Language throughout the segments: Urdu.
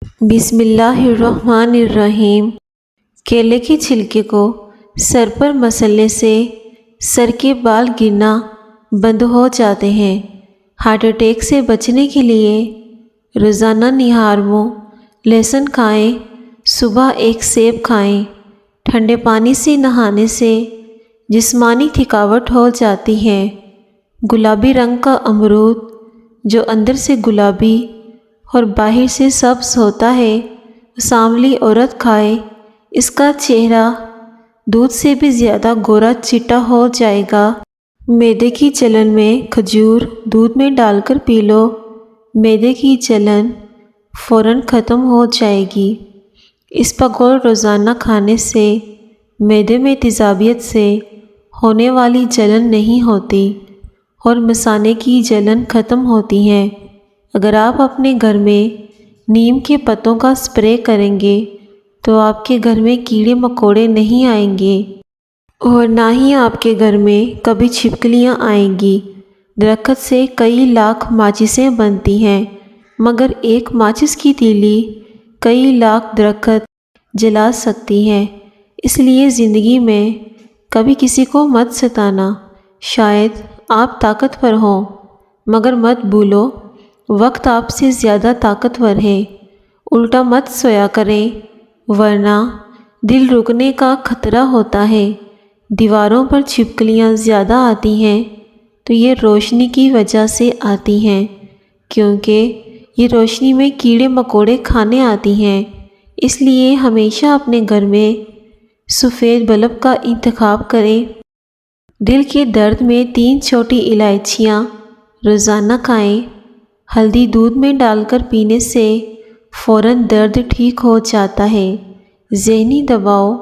بسم اللہ الرحمن الرحیم۔ کیلے کے چھلکے کو سر پر مسلنے سے سر کے بال گرنا بند ہو جاتے ہیں۔ ہارٹ اٹیک سے بچنے کے لیے روزانہ نہار منہ لہسن کھائیں، صبح ایک سیب کھائیں۔ ٹھنڈے پانی سے نہانے سے جسمانی تھکاوٹ ہو جاتی ہے۔ گلابی رنگ کا امرود جو اندر سے گلابی اور باہر سے سبز ہوتا ہے، سانولی عورت کھائے، اس کا چہرہ دودھ سے بھی زیادہ گورا چٹا ہو جائے گا۔ معدے کی جلن میں کھجور دودھ میں ڈال کر پی لو، معدے کی جلن فوراً ختم ہو جائے گی۔ اسپغول روزانہ کھانے سے معدے میں تیزابیت سے ہونے والی جلن نہیں ہوتی اور مثانے کی جلن ختم ہوتی ہے۔ اگر آپ اپنے گھر میں نیم کے پتوں کا سپرے کریں گے تو آپ کے گھر میں کیڑے مکوڑے نہیں آئیں گے اور نہ ہی آپ کے گھر میں کبھی چھپکلیاں آئیں گی۔ درخت سے کئی لاکھ ماچسیں بنتی ہیں، مگر ایک ماچس کی تیلی کئی لاکھ درخت جلا سکتی ہے۔ اس لیے زندگی میں کبھی کسی کو مت ستانا۔ شاید آپ طاقتور ہوں، مگر مت بھولو وقت آپ سے زیادہ طاقتور ہے۔ الٹا مت سویا کریں، ورنہ دل رکنے کا خطرہ ہوتا ہے۔ دیواروں پر چھپکلیاں زیادہ آتی ہیں تو یہ روشنی کی وجہ سے آتی ہیں، کیونکہ یہ روشنی میں کیڑے مکوڑے کھانے آتی ہیں۔ اس لیے ہمیشہ اپنے گھر میں سفید بلب کا انتخاب کریں۔ دل کے درد میں 3 چھوٹی الائچیاں روزانہ کھائیں۔ ہلدی دودھ میں ڈال کر پینے سے فوراً درد ٹھیک ہو جاتا ہے۔ ذہنی دباؤ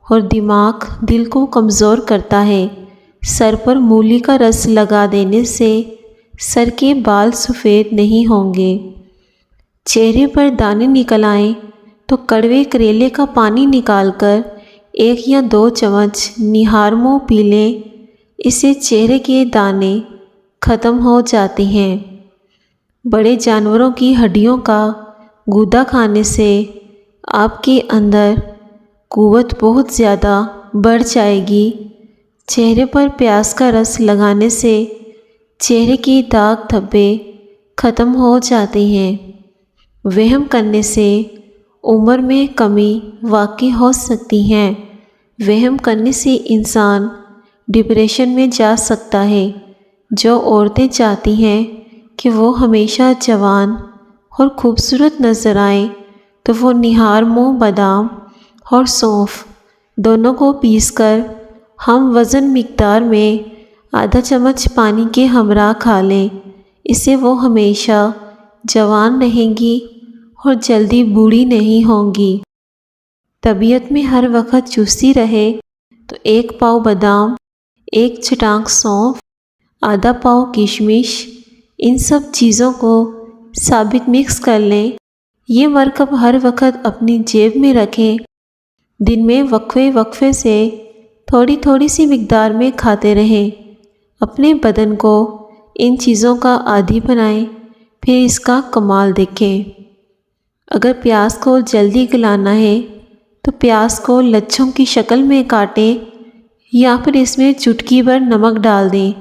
اور دماغ دل کو کمزور کرتا ہے۔ سر پر مولی کا رس لگا دینے سے سر کے بال سفید نہیں ہوں گے۔ چہرے پر دانے نکل آئیں تو کڑوے کریلے کا پانی نکال کر 1 یا 2 چمچ نہار منہ پی لیں، اس سے چہرے کے دانے ختم ہو جاتے ہیں۔ بڑے جانوروں کی ہڈیوں کا گودا کھانے سے آپ کے اندر قوت بہت زیادہ بڑھ جائے گی۔ چہرے پر پیاز کا رس لگانے سے چہرے کے داغ دھبے ختم ہو جاتے ہیں۔ وہم کرنے سے عمر میں کمی واقع ہو سکتی ہے۔ وہم کرنے سے انسان ڈپریشن میں جا سکتا ہے۔ جو عورتیں چاہتی ہیں کہ وہ ہمیشہ جوان اور خوبصورت نظر آئیں تو وہ نہار منہ بادام اور سونف دونوں کو پیس کر ہم وزن مقدار میں آدھا چمچ پانی کے ہمراہ کھا لیں۔ اس سے وہ ہمیشہ جوان رہیں گی اور جلدی بوڑھی نہیں ہوں گی۔ طبیعت میں ہر وقت چستی رہے تو 1 پاؤ بادام، 1 چٹانک سونف، آدھا پاؤ کشمش، ان سب چیزوں کو ثابت مکس کر لیں۔ یہ مرکب ہر وقت اپنی جیب میں رکھیں۔ دن میں وقفے سے تھوڑی تھوڑی سی مقدار میں کھاتے رہیں۔ اپنے بدن کو ان چیزوں کا عادی بنائیں، پھر اس کا کمال دیکھیں۔ اگر پیاز کو جلدی گلانا ہے تو پیاز کو لچھوں کی شکل میں کاٹیں یا پھر اس میں چٹکی بھر نمک ڈال دیں۔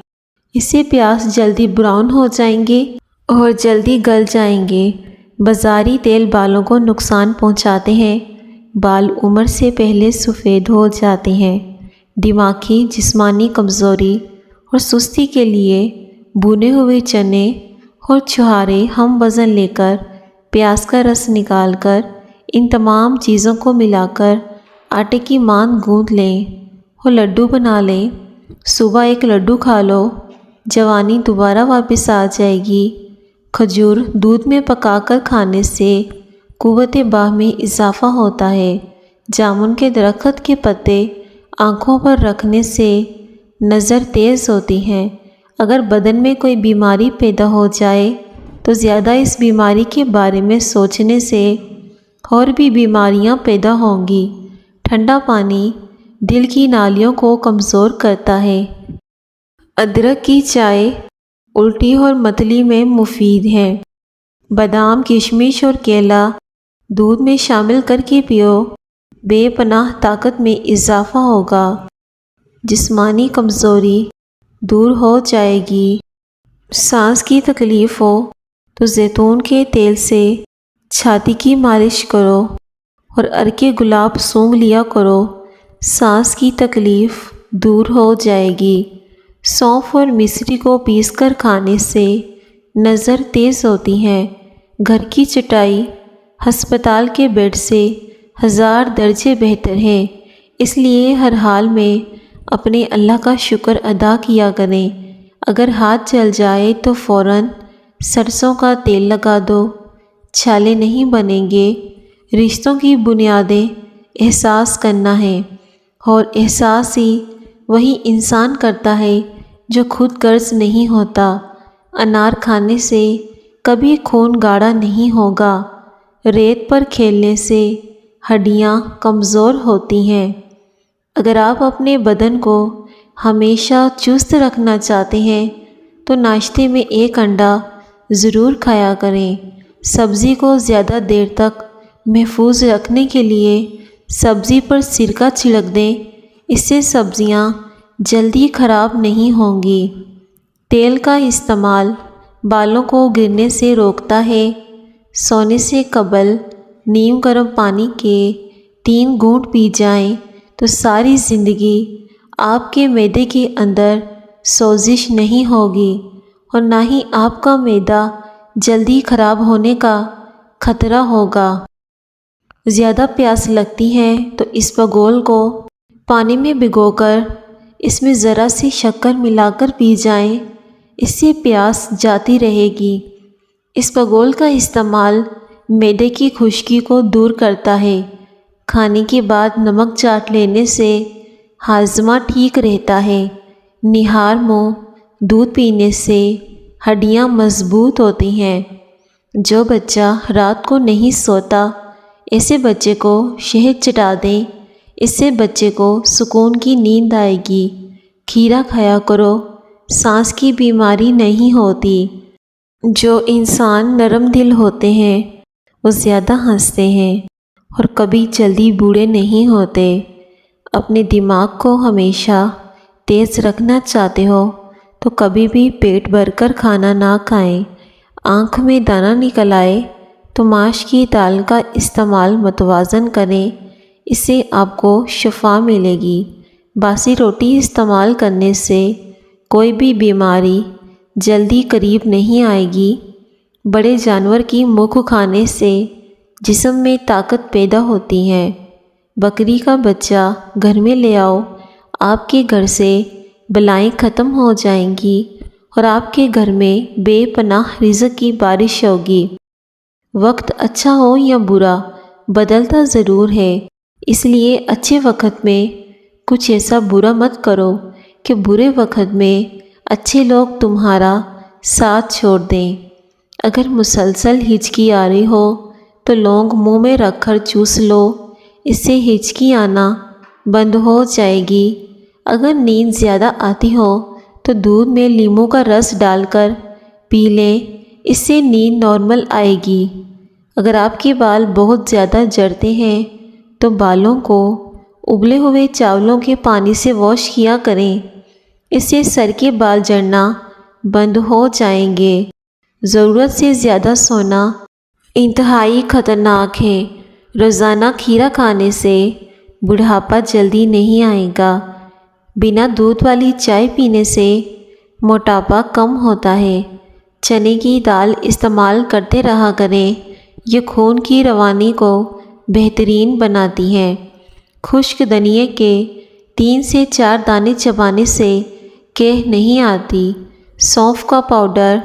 اس سے پیاز جلدی براؤن ہو جائیں گے اور جلدی گل جائیں گے۔ بازاری تیل بالوں کو نقصان پہنچاتے ہیں۔ بال عمر سے پہلے سفید ہو جاتے ہیں۔ دماغی جسمانی کمزوری اور سستی کے لیے بھنے ہوئے چنے اور چھہارے ہم وزن لے کر پیاز کا رس نکال کر ان تمام چیزوں کو ملا کر آٹے کی مانند گوندھ لیں اور لڈو بنا لیں۔ صبح 1 لڈو کھا لو، جوانی دوبارہ واپس آ جائے گی۔ کھجور دودھ میں پکا کر کھانے سے قوت باہ میں اضافہ ہوتا ہے۔ جامن کے درخت کے پتے آنکھوں پر رکھنے سے نظر تیز ہوتی ہے۔ اگر بدن میں کوئی بیماری پیدا ہو جائے تو زیادہ اس بیماری کے بارے میں سوچنے سے اور بھی بیماریاں پیدا ہوں گی۔ ٹھنڈا پانی دل کی نالیوں کو کمزور کرتا ہے۔ ادرک کی چائے الٹی اور متلی میں مفید ہے۔ بادام، کشمش اور کیلا دودھ میں شامل کر کے پیو، بے پناہ طاقت میں اضافہ ہوگا، جسمانی کمزوری دور ہو جائے گی۔ سانس کی تکلیف ہو تو زیتون کے تیل سے چھاتی کی مالش کرو اور عرق گلاب سونگھ لیا کرو، سانس کی تکلیف دور ہو جائے گی۔ سونف اور مصری کو پیس کر کھانے سے نظر تیز ہوتی ہے۔ گھر کی چٹائی ہسپتال کے بیڈ سے 1000 درجے بہتر ہے، اس لیے ہر حال میں اپنے اللہ کا شکر ادا کیا کریں۔ اگر ہاتھ جل جائے تو فوراً سرسوں کا تیل لگا دو، چھالے نہیں بنیں گے۔ رشتوں کی بنیادیں احساس کرنا ہے، اور احساس ہی وہی انسان کرتا ہے جو خود غرض نہیں ہوتا۔ انار کھانے سے کبھی خون گاڑھا نہیں ہوگا، ریت پر کھیلنے سے ہڈیاں کمزور ہوتی ہیں۔ اگر آپ اپنے بدن کو ہمیشہ چست رکھنا چاہتے ہیں تو ناشتے میں 1 انڈا ضرور کھایا کریں۔ سبزی کو زیادہ دیر تک محفوظ رکھنے کے لیے سبزی پر سرکہ چھڑک دیں، اس سے سبزیاں جلدی خراب نہیں ہوں گی۔ تیل کا استعمال بالوں کو گرنے سے روکتا ہے۔ سونے سے قبل نیم گرم پانی کے 3 گھونٹ پی جائیں تو ساری زندگی آپ کے معدے کے اندر سوزش نہیں ہوگی، اور نہ ہی آپ کا معدہ جلدی خراب ہونے کا خطرہ ہوگا۔ زیادہ پیاس لگتی ہے تو اسپغول کو پانی میں بھگو کر اس میں ذرا سی شکر ملا کر پی جائیں، اس سے پیاس جاتی رہے گی۔ اسپغول کا استعمال معدے کی خشکی کو دور کرتا ہے۔ کھانے کے بعد نمک چاٹ لینے سے ہاضمہ ٹھیک رہتا ہے۔ نہار منہ دودھ پینے سے ہڈیاں مضبوط ہوتی ہیں۔ جو بچہ رات کو نہیں سوتا، ایسے بچے کو شہد چٹا دیں، اس سے بچے کو سکون کی نیند آئے گی۔ کھیرا کھایا کرو، سانس کی بیماری نہیں ہوتی۔ جو انسان نرم دل ہوتے ہیں وہ زیادہ ہنستے ہیں اور کبھی جلدی بوڑھے نہیں ہوتے۔ اپنے دماغ کو ہمیشہ تیز رکھنا چاہتے ہو تو کبھی بھی پیٹ بھر کر کھانا نہ کھائیں۔ آنکھ میں دانہ نکل آئے تو ماش کی دال کا استعمال متوازن کریں، اس سے آپ کو شفا ملے گی۔ باسی روٹی استعمال کرنے سے کوئی بھی بیماری جلدی قریب نہیں آئے گی۔ بڑے جانور کی مکھ کھانے سے جسم میں طاقت پیدا ہوتی ہے۔ بکری کا بچہ گھر میں لے آؤ، آپ کے گھر سے بلائیں ختم ہو جائیں گی اور آپ کے گھر میں بے پناہ رزق کی بارش ہوگی۔ وقت اچھا ہو یا برا بدلتا ضرور ہے، اس لیے اچھے وقت میں کچھ ایسا برا مت کرو کہ برے وقت میں اچھے لوگ تمہارا ساتھ چھوڑ دیں۔ اگر مسلسل ہچکی آ رہی ہو تو لونگ منہ میں رکھ کر چوس لو، اس سے ہچکی آنا بند ہو جائے گی۔ اگر نیند زیادہ آتی ہو تو دودھ میں لیموں کا رس ڈال کر پی لیں، اس سے نیند نارمل آئے گی۔ اگر آپ کے بال بہت زیادہ جھڑتے ہیں تو بالوں کو ابلے ہوئے چاولوں کے پانی سے واش کیا کریں، اس سے سر کے بال جھڑنا بند ہو جائیں گے۔ ضرورت سے زیادہ سونا انتہائی خطرناک ہے۔ روزانہ کھیرا کھانے سے بڑھاپا جلدی نہیں آئے گا۔ بنا دودھ والی چائے پینے سے موٹاپا کم ہوتا ہے۔ چنے کی دال استعمال کرتے رہا کریں، یہ خون کی روانی کو بہترین بناتی ہے۔ خشک دھنیے کے 3 سے 4 دانے چبانے سے کیح نہیں آتی۔ سونف کا پاؤڈر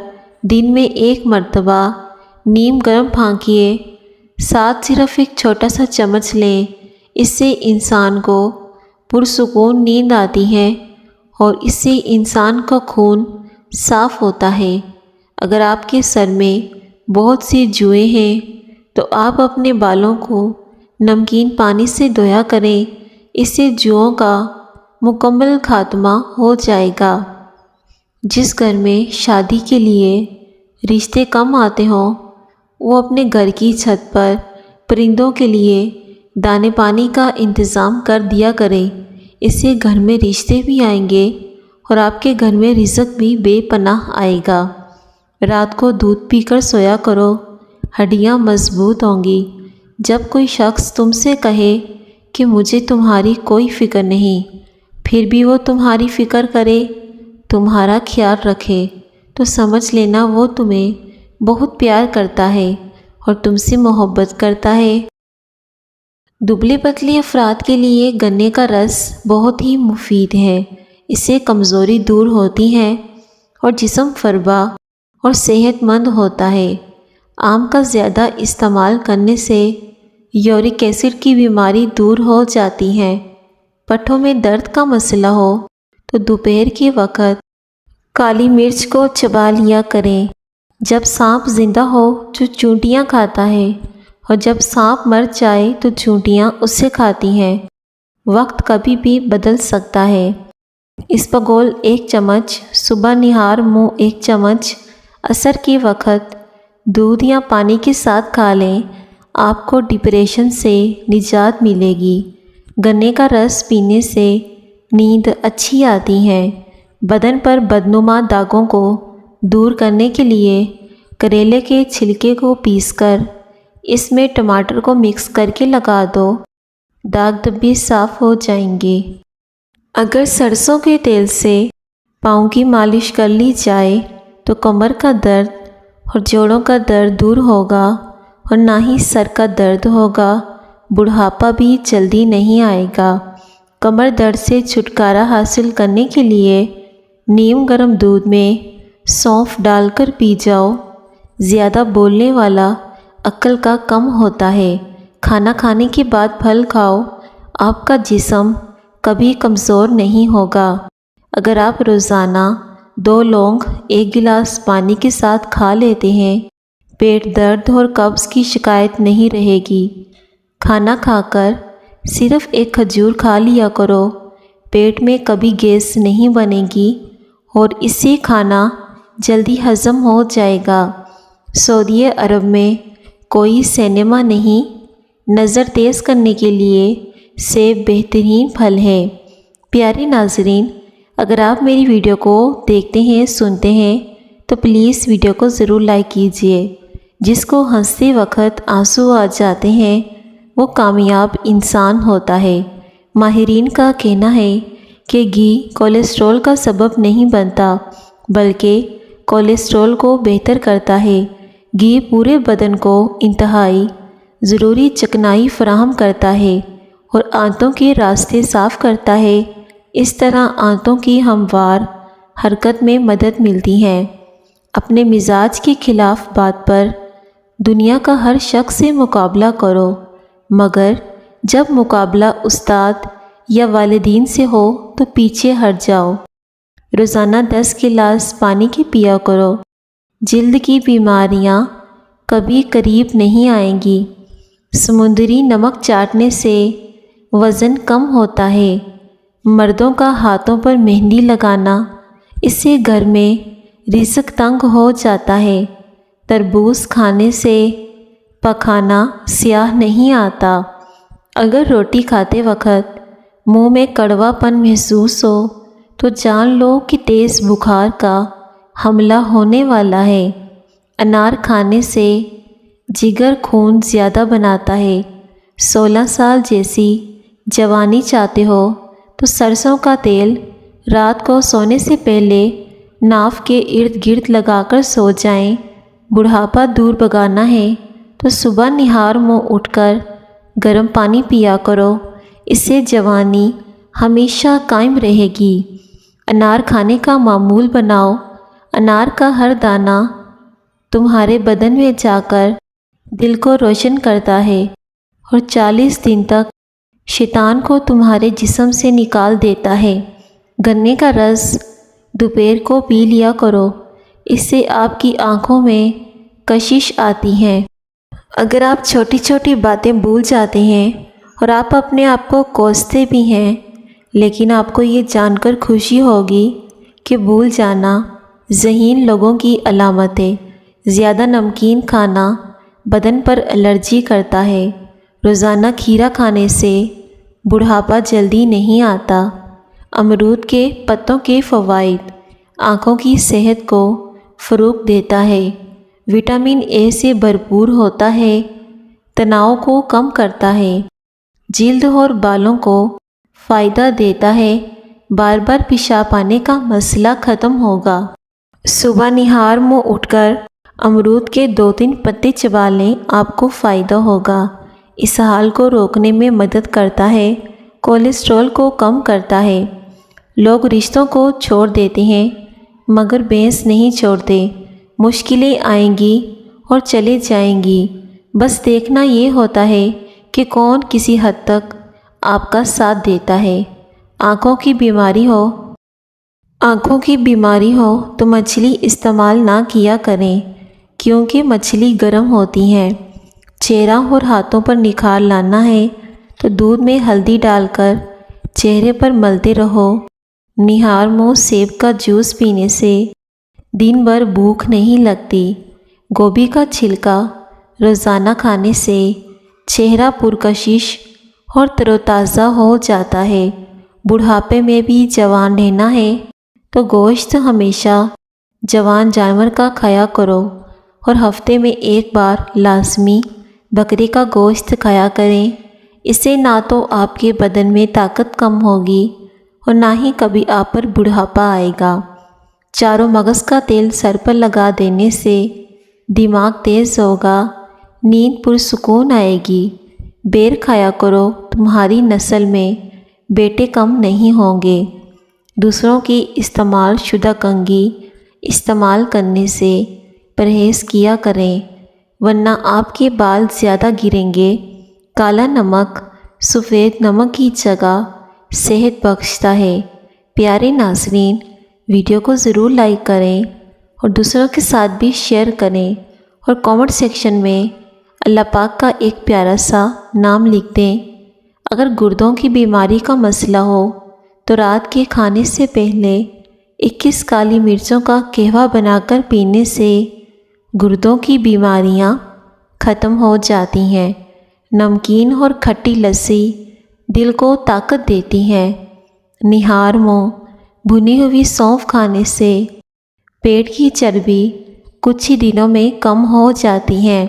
دن میں 1 مرتبہ نیم گرم پھانکیے، ساتھ صرف ایک چھوٹا سا چمچ لیں، اس سے انسان کو پرسکون نیند آتی ہے اور اس سے انسان کا خون صاف ہوتا ہے۔ اگر آپ کے سر میں بہت سی جوئیں ہیں تو آپ اپنے بالوں کو نمکین پانی سے دھویا کریں، اس سے جوؤں کا مکمل خاتمہ ہو جائے گا۔ جس گھر میں شادی کے لیے رشتے کم آتے ہوں وہ اپنے گھر کی چھت پر پرندوں کے لیے دانے پانی کا انتظام کر دیا کرے، اس سے گھر میں رشتے بھی آئیں گے اور آپ کے گھر میں رزق بھی بے پناہ آئے گا۔ رات کو دودھ پی کر سویا کرو، ہڈیاں مضبوط ہوں گی۔ جب کوئی شخص تم سے کہے کہ مجھے تمہاری کوئی فکر نہیں، پھر بھی وہ تمہاری فکر کرے، تمہارا خیال رکھے، تو سمجھ لینا وہ تمہیں بہت پیار کرتا ہے اور تم سے محبت کرتا ہے۔ دبلے پتلے افراد کے لیے گنے کا رس بہت ہی مفید ہے، اس سے کمزوری دور ہوتی ہے اور جسم فربا اور صحت مند ہوتا ہے۔ آم کا زیادہ استعمال کرنے سے یورک ایسڈ کی بیماری دور ہو جاتی ہے۔ پٹھوں میں درد کا مسئلہ ہو تو دوپہر کے وقت کالی مرچ کو چبا لیا کریں۔ جب سانپ زندہ ہو تو چونٹیاں کھاتا ہے اور جب سانپ مر جائے تو چونٹیاں اسے کھاتی ہیں۔ وقت کبھی بھی بدل سکتا ہے۔ اسپغول 1 چمچ، صبح نہار منہ 1 چمچ عصر کے وقت دودھ یا پانی کے ساتھ کھا لیں، آپ کو ڈپریشن سے نجات ملے گی۔ گنے کا رس پینے سے نیند اچھی آتی ہے۔ بدن پر بدنما داغوں کو دور کرنے کے لیے کریلے کے چھلکے کو پیس کر اس میں ٹماٹر کو مکس کر کے لگا دو، داغ دھبے صاف ہو جائیں گے۔ اگر سرسوں کے تیل سے پاؤں کی مالش کر لی جائے تو کمر کا درد اور جوڑوں کا درد دور ہوگا اور نہ ہی سر کا درد ہوگا۔ بڑھاپا بھی جلدی نہیں آئے گا۔ کمر درد سے چھٹکارا حاصل کرنے کے لیے نیم گرم دودھ میں سونف ڈال کر پی جاؤ۔ زیادہ بولنے والا عقل کا کم ہوتا ہے۔ کھانا کھانے کے بعد پھل کھاؤ، آپ کا جسم کبھی کمزور نہیں ہوگا۔ اگر آپ روزانہ 2 لونگ 1 گلاس پانی کے ساتھ کھا لیتے ہیں، پیٹ درد اور قبض کی شکایت نہیں رہے گی۔ کھانا کھا کر صرف 1 کھجور کھا لیا کرو، پیٹ میں کبھی گیس نہیں بنے گی اور اس سے کھانا جلدی ہضم ہو جائے گا۔ سعودی عرب میں کوئی سینما نہیں، نظر تیز کرنے کے لیے سیب بہترین پھل ہے۔ پیارے ناظرین، اگر آپ میری ویڈیو کو دیکھتے ہیں، سنتے ہیں تو پلیز ویڈیو کو ضرور لائک کیجیے۔ جس کو ہنستے وقت آنسو آ جاتے ہیں وہ کامیاب انسان ہوتا ہے۔ ماہرین کا کہنا ہے کہ گھی کولیسٹرول کا سبب نہیں بنتا بلکہ کولیسٹرول کو بہتر کرتا ہے۔ گھی پورے بدن کو انتہائی ضروری چکنائی فراہم کرتا ہے اور آنتوں کے راستے صاف کرتا ہے۔ اس طرح آنتوں کی ہموار حرکت میں مدد ملتی ہے۔ اپنے مزاج کے خلاف بات پر دنیا کا ہر شخص سے مقابلہ کرو، مگر جب مقابلہ استاد یا والدین سے ہو تو پیچھے ہٹ جاؤ۔ روزانہ 10 گلاس پانی کے پیا کرو، جلد کی بیماریاں کبھی قریب نہیں آئیں گی۔ سمندری نمک چاٹنے سے وزن کم ہوتا ہے۔ مردوں کا ہاتھوں پر مہندی لگانا، اس سے گھر میں رزق تنگ ہو جاتا ہے۔ تربوز کھانے سے پخانہ سیاہ نہیں آتا۔ اگر روٹی کھاتے وقت منہ میں کڑوا پن محسوس ہو تو جان لو کہ تیز بخار کا حملہ ہونے والا ہے۔ انار کھانے سے جگر خون زیادہ بناتا ہے۔ 16 سال جیسی جوانی چاہتے ہو تو سرسوں کا تیل رات کو سونے سے پہلے ناف کے ارد گرد لگا کر سو جائیں۔ بڑھاپا دور بھگانا ہے تو صبح نہار منہ اٹھ کر گرم پانی پیا کرو، اس سے جوانی ہمیشہ قائم رہے گی۔ انار کھانے کا معمول بناؤ۔ انار کا ہر دانہ تمہارے بدن میں جا کر دل کو روشن کرتا ہے اور 40 دن تک شیطان کو تمہارے جسم سے نکال دیتا ہے۔ گنے کا رس دوپہر کو پی لیا کرو، اس سے آپ کی آنکھوں میں کشش آتی ہے۔ اگر آپ چھوٹی چھوٹی باتیں بھول جاتے ہیں اور آپ اپنے آپ کو کوستے بھی ہیں، لیکن آپ کو یہ جان کر خوشی ہوگی کہ بھول جانا ذہین لوگوں کی علامت ہے۔ زیادہ نمکین کھانا بدن پر الرجی کرتا ہے۔ روزانہ کھیرا کھانے سے بڑھاپا جلدی نہیں آتا۔ امرود کے پتوں کے فوائد: آنکھوں کی صحت کو فروغ دیتا ہے، وٹامن اے سے بھرپور ہوتا ہے، تناؤ کو کم کرتا ہے، جلد اور بالوں کو فائدہ دیتا ہے، بار بار پیشاب آنے کا مسئلہ ختم ہوگا۔ صبح نہار منہ اٹھ کر امرود کے 2-3 پتے چبا لیں، آپ کو فائدہ ہوگا۔ اسہال کو روکنے میں مدد کرتا ہے، کولیسٹرول کو کم کرتا ہے۔ لوگ رشتوں کو چھوڑ دیتے ہیں مگر بھینس نہیں چھوڑتے۔ مشکلیں آئیں گی اور چلے جائیں گی، بس دیکھنا یہ ہوتا ہے کہ کون کسی حد تک آپ کا ساتھ دیتا ہے۔ آنکھوں کی بیماری ہو تو مچھلی استعمال نہ کیا کریں، کیونکہ مچھلی گرم ہوتی ہیں۔ چہرہ اور ہاتھوں پر نکھار لانا ہے تو دودھ میں ہلدی ڈال کر چہرے پر ملتے رہو۔ نہار منہ سیب کا جوس پینے سے دن بھر بھوک نہیں لگتی۔ گوبھی کا چھلکا روزانہ کھانے سے چہرہ پرکشش اور تر و تازہ ہو جاتا ہے۔ بڑھاپے میں بھی جوان رہنا ہے تو گوشت ہمیشہ جوان جانور کا کھایا کرو، اور ہفتے میں ایک بار لازمی بکری کا گوشت کھایا کریں۔ اس سے نہ تو آپ کے بدن میں طاقت کم ہوگی اور نہ ہی کبھی آپ پر بڑھاپا آئے گا۔ چاروں مغز کا تیل سر پر لگا دینے سے دماغ تیز ہوگا، نیند پرسکون آئے گی۔ بیر کھایا کرو، تمہاری نسل میں بیٹے کم نہیں ہوں گے۔ دوسروں کی استعمال شدہ کنگھی استعمال کرنے سے پرہیز کیا کریں، ورنہ آپ کے بال زیادہ گریں گے۔ کالا نمک سفید نمک کی جگہ صحت بخشتا ہے۔ پیارے ناظرین، ویڈیو کو ضرور لائک کریں اور دوسروں کے ساتھ بھی شیئر کریں، اور کامنٹ سیکشن میں اللہ پاک کا ایک پیارا سا نام لکھ دیں۔ اگر گردوں کی بیماری کا مسئلہ ہو تو رات کے کھانے سے پہلے 21 کالی مرچوں کا قہوہ بنا کر پینے سے گردوں کی بیماریاں ختم ہو جاتی ہیں۔ نمکین اور کھٹی لسی دل کو طاقت دیتی ہے۔ نہار منہ بھنی ہوئی سونف کھانے سے پیٹ کی چربی کچھ ہی دنوں میں کم ہو جاتی ہے۔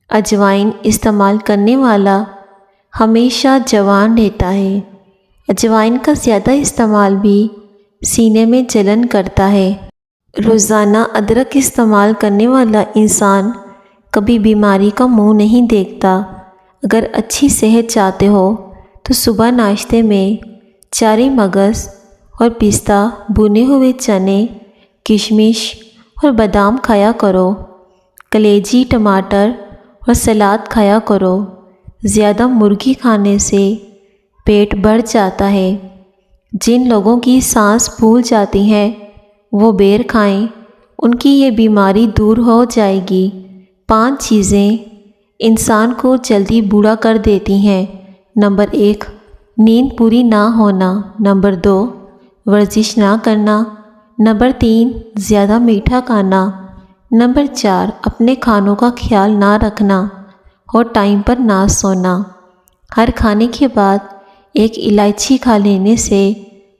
اجوائن استعمال کرنے والا ہمیشہ جوان رہتا ہے۔ اجوائن کا زیادہ استعمال بھی سینے میں جلن کرتا ہے۔ روزانہ ادرک استعمال کرنے والا انسان کبھی بیماری کا منہ نہیں دیکھتا۔ اگر اچھی صحت چاہتے ہو تو صبح ناشتے میں چارے مغز اور پستہ، بھنے ہوئے چنے، کشمش اور بادام کھایا کرو۔ کلیجی، ٹماٹر اور سلاد کھایا کرو۔ زیادہ مرغی کھانے سے پیٹ بڑھ جاتا ہے۔ جن لوگوں کی سانس پھول جاتی ہے وہ بیر کھائیں، ان کی یہ بیماری دور ہو جائے گی۔ 5 چیزیں انسان کو جلدی بوڑھا کر دیتی ہیں۔ نمبر 1، نیند پوری نہ ہونا۔ نمبر 2، ورزش نہ کرنا۔ نمبر 3، زیادہ میٹھا کھانا۔ نمبر 4، اپنے کھانوں کا خیال نہ رکھنا اور ٹائم پر نہ سونا۔ ہر کھانے کے بعد ایک الائچی کھا لینے سے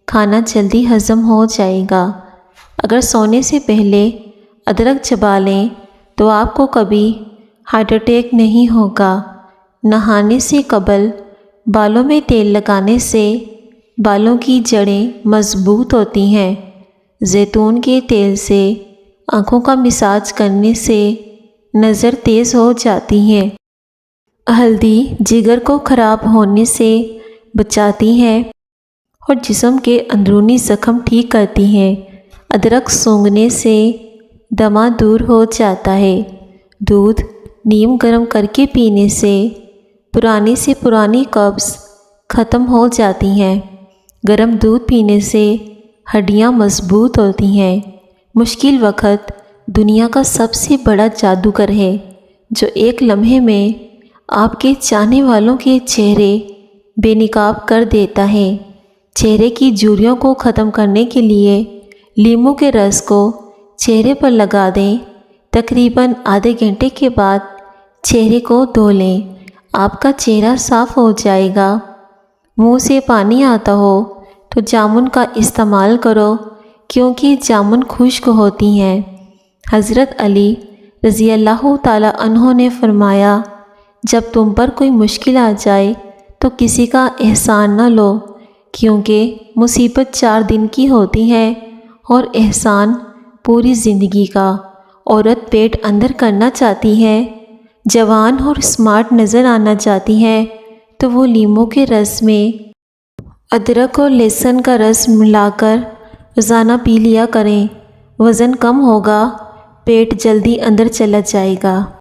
کھانا جلدی ہضم ہو جائے گا۔ اگر سونے سے پہلے ادرک چبا لیں تو آپ کو کبھی ہارٹ اٹیک نہیں ہوگا۔ نہانے سے قبل بالوں میں تیل لگانے سے بالوں کی جڑیں مضبوط ہوتی ہیں۔ زیتون کے تیل سے آنکھوں کا مساج کرنے سے نظر تیز ہو جاتی ہے۔ ہلدی جگر کو خراب ہونے سے بچاتی ہے اور جسم کے اندرونی زخم ٹھیک کرتی ہے۔ ادرک سونگھنے سے دمہ دور ہو جاتا ہے۔ دودھ نیم گرم کر کے پینے سے پرانی سے پرانی قبض ختم ہو جاتی ہیں۔ گرم دودھ پینے سے ہڈیاں مضبوط ہوتی ہیں۔ مشکل وقت دنیا کا سب سے بڑا جادوگر ہے، جو ایک لمحے میں آپ کے چاہنے والوں کے چہرے بے نقاب کر دیتا ہے۔ چہرے کی جھریوں کو ختم کرنے کے لیے لیموں کے رس کو چہرے پر لگا دیں۔ تقریباً آدھے گھنٹے کے بعد چہرے کو دھو لیں، آپ کا چہرہ صاف ہو جائے گا۔ منہ سے پانی آتا ہو تو جامن کا استعمال کرو، کیونکہ جامن خشک ہوتی ہیں۔ حضرت علی رضی اللہ تعالیٰ عنہ نے فرمایا، جب تم پر کوئی مشکل آ جائے تو کسی کا احسان نہ لو، کیونکہ مصیبت 4 دن کی ہوتی ہے اور احسان پوری زندگی کا۔ عورت پیٹ اندر کرنا چاہتی ہے، جوان اور اسمارٹ نظر آنا چاہتی ہے، تو وہ لیموں کے رس میں ادرک اور لہسن کا رس ملا کر روزانہ پی لیا کریں۔ وزن کم ہوگا، پیٹ جلدی اندر چلا جائے گا۔